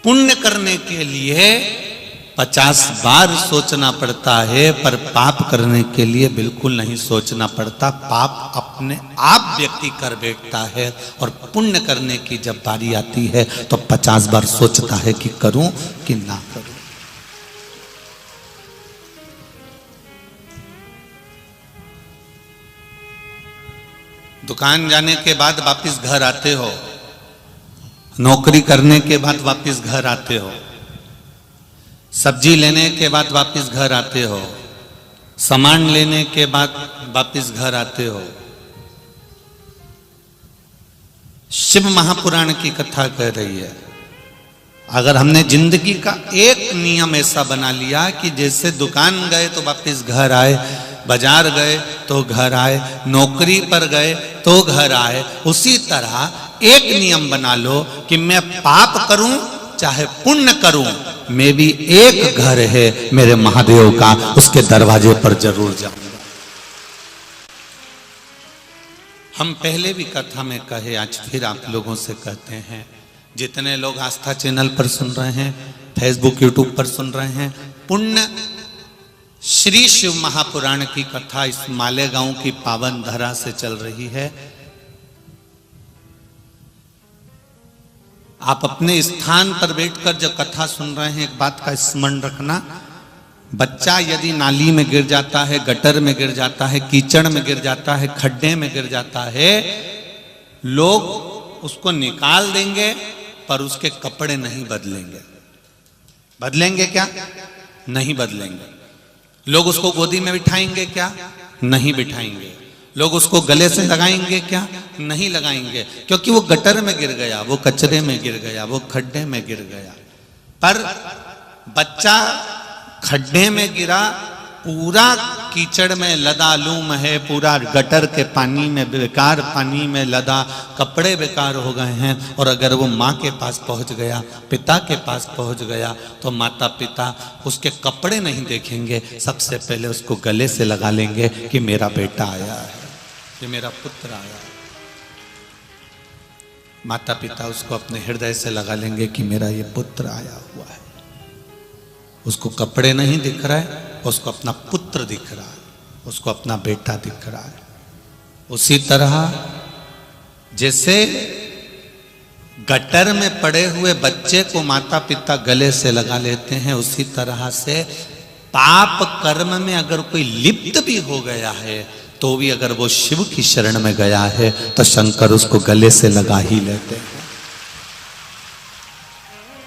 पुण्य करने के लिए 50 बार सोचना पड़ता है, पर पाप करने के लिए बिल्कुल नहीं सोचना पड़ता। पाप अपने आप व्यक्ति कर बैठता है, और पुण्य करने की जब बारी आती है तो 50 बार सोचता है कि करूं कि ना करूं। दुकान जाने के बाद वापस घर आते हो, नौकरी करने के बाद वापस घर आते हो, सब्जी लेने के बाद वापस घर आते हो, सामान लेने के बाद वापस घर आते हो। शिव महापुराण की कथा कह रही है, अगर हमने जिंदगी का एक नियम ऐसा बना लिया कि जैसे दुकान गए तो वापस घर आए, बाजार गए तो घर आए, नौकरी पर गए तो घर आए, उसी तरह एक नियम बना लो कि मैं पाप करूं चाहे पुण्य करूं, मैं भी एक घर है मेरे महादेव का, उसके दरवाजे पर जरूर जाऊंगा। हम पहले भी कथा में कहे, आज फिर आप लोगों से कहते हैं, जितने लोग आस्था चैनल पर सुन रहे हैं, फेसबुक यूट्यूब पर सुन रहे हैं, पुण्य श्री शिव महापुराण की कथा इस मालेगांव की पावन धरा से चल रही है। आप अपने स्थान पर बैठकर जो कथा सुन रहे हैं, एक बात का स्मरण रखना, बच्चा यदि नाली में गिर जाता है, गटर में गिर जाता है, कीचड़ में गिर जाता है, खड्डे में गिर जाता है, लोग उसको निकाल देंगे पर उसके कपड़े नहीं बदलेंगे। बदलेंगे क्या? नहीं बदलेंगे। लोग उसको गोदी में बिठाएंगे क्या? नहीं बिठाएंगे। लोग उसको गले से लगाएंगे क्या? नहीं लगाएंगे, क्योंकि वो गटर में गिर गया, वो कचरे में गिर गया, वो खड्डे में गिर गया। पर बच्चा खड्डे में गिरा, पूरा कीचड़ में लदा लूम है, पूरा गटर के पानी में, बेकार पानी में लदा, कपड़े बेकार हो गए हैं। और अगर वो माँ के पास पहुंच गया, पिता के पास पहुंच गया, तो माता पिता उसके कपड़े नहीं देखेंगे, सबसे पहले उसको गले से लगा लेंगे कि मेरा बेटा आया है, ये मेरा पुत्र आया है। माता पिता उसको अपने हृदय से लगा लेंगे कि मेरा ये पुत्र आया हुआ है। उसको कपड़े नहीं दिख रहा है, उसको अपना पुत्र दिख रहा है, उसको अपना बेटा दिख रहा है। उसी तरह जैसे गटर में पड़े हुए बच्चे को माता पिता गले से लगा लेते हैं, उसी तरह से पाप कर्म में अगर कोई लिप्त भी हो गया है, तो भी अगर वो शिव की शरण में गया है तो शंकर उसको गले से लगा ही लेते हैं।